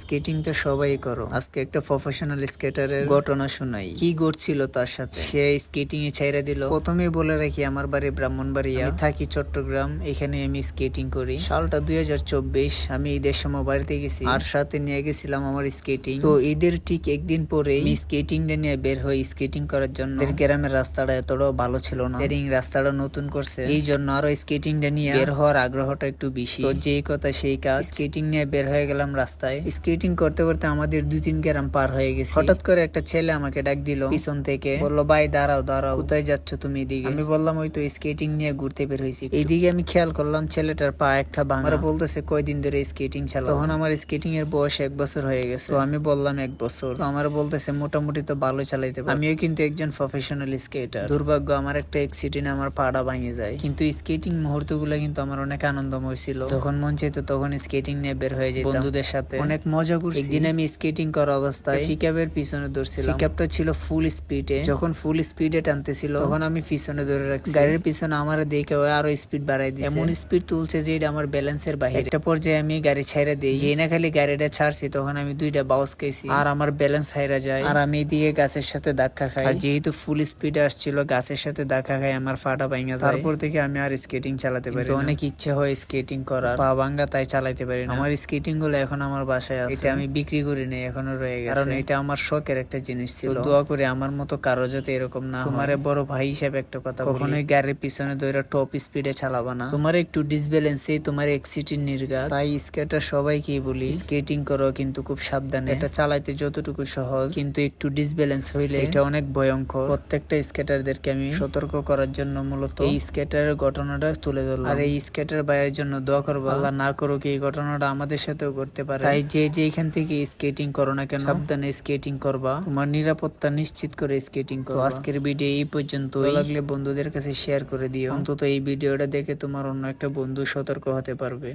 Skating তো সবাই করো, আজকে একটা প্রফেশনাল স্কেটারের ঘটনা শোনাই। কি ঘটছিল তার সাথে, সে স্কেটিং এ ছাইরা দিল। প্রথমে বলে রাখি, আমার বাড়ি ব্রাহ্মণবাড়িয়া, আমি থাকি চট্টগ্রাম। এখানে আমি স্কেটিং করি। সালটা 2024। আমি ঈদের সময় বাড়িতে গেছি, আর সাথে নিয়ে গেছিলাম আমার স্কেটিং। তো ঈদের ঠিক একদিন পরে আমি স্কেটিং নিয়ে বের হই স্কেটিং করার জন্য। গ্রামের রাস্তাটা এতটাও ভালো ছিল না, রাস্তাটা নতুন করছে, এই জন্য আরো স্কেটিং নিয়ে বের হওয়ার আগ্রহটা একটু বেশি। তো যেই কথা সেই কাজ, স্কেটিং নিয়ে বের হয়ে গেলাম রাস্তায়। স্কেটিং করতে করতে আমাদের 2-3 গ্রাম পার হয়ে গেছে। হঠাৎ করে একটা ছেলে আমাকে ডাক দিল পিছন থেকে, বললো, ভাই দাঁড়াও দাঁড়াও, কোথায় যাচ্ছ তুমি? এদিকে। আমি বললাম, ওই তো স্কেটিং নিয়ে ঘুরতে বের হয়েছি। এইদিকে আমি খেয়াল করলাম ছেলেটার পা একটা ভাঙা। আমরা বলতেছে কয়দিন ধরে স্কেটিং চালাও? তখন আমার স্কেটিং এর বয়স 1 বছর হয়ে গেছে। তো আমি বললাম 1 বছর। তো আমার বলতেছে মোটামুটি তো ভালো চালাইতে পারো। আমিও কিন্তু একজন প্রফেশনাল স্কেটার। দুর্ভাগ্য আমার একটা অ্যাক্সিডেন্টে আমার পাটা ভেঙে যায়। কিন্তু স্কেটিং মুহূর্ত গুলো কিন্তু আমার অনেক আনন্দময় ছিল। যখন মন চাইতো তখন স্কেটিং নিয়ে বের হয়ে যেতাম বন্ধুদের সাথে, অনেক মজা করছি। একদিন আমি স্কেটিং করা অবস্থায় পিকআপের পিছনে ধরছিলাম। পিকআপটা ছিল ফুল স্পিডে। যখন ফুল স্পিডে টানতেছিল তখন আমি পিছনে ধরে রাখছি। গাড়ির পিছনে আমার দেখে আরো স্পিড বাড়াই দিয়েছে। এমন স্পিড তুলছে যে এটা আমার ব্যালেন্সের বাইরে। একটা পর্যায়ে আমি গাড়ি ছাইরা দিই, যে না খালি গাড়িটা ছাড়ছি তখন আমি 2টা বাউস খাইছি, আর আমার ব্যালেন্স হাইরা যায়, আর আমি এদিকে গাছের সাথে ধাক্কা খাই। আর যেহেতু ফুল স্পিডে আসছিল, গাছের সাথে ধাক্কা খাই, আমার ফাটা ভাঙা যায়। তারপর থেকে আমি আর স্কেটিং চালাতে পারি না। অনেক ইচ্ছে হয় স্কেটিং করার, পা ভাঙ্গা, তাই চালাইতে পারি না। আমার স্কেটিং গুলো এখন আমার বাসায় আছে, এটা আমি বিক্রি করি নাই, এখনো রয়ে গেছে, কারণ এটা আমার শখের একটা জিনিস ছিল। দোয়া করি আমার মতো কারো যাতে এরকম না হয়। তোমার বড় ভাই হিসেবে একটা কথা, কখনোই গাড়ির পিছনে ধরে টপ স্পিডে চালাবা না। তোমার একটু ডিসব্যালেন্সে তোমার এক্সিডেন্ট নির্ঘাত। তাই স্কেটার সবাইকেই বলি, স্কেটিং করো কিন্তু খুব সাবধানে। এটা চালাইতে যতটুকু সহজ, কিন্তু একটু ডিসব্যালেন্স হইলে এটা অনেক ভয়ঙ্কর। প্রত্যেকটা স্কেটারদেরকে আমি সতর্ক করার জন্য মূলত এই স্কেটারের ঘটনাটা তুলে ধরলাম। আর এই স্কেটার ভাইয়ের জন্য দোয়া করবো, আল্লাহ না করুক এই ঘটনাটা আমাদের সাথেও করতে পারে। তাই যে এখান থেকে স্কেটিং করো না কেন, সাবধানে স্কেটিং করবা, তোমার নিরাপত্তা নিশ্চিত করে স্কেটিং করো। আজকের ভিডিও এই পর্যন্ত। লাগলে বন্ধুদের কাছে শেয়ার করে দিও, অন্তত এই ভিডিওটা দেখে তোমার অন্য একটা বন্ধু সতর্ক হতে পারবে।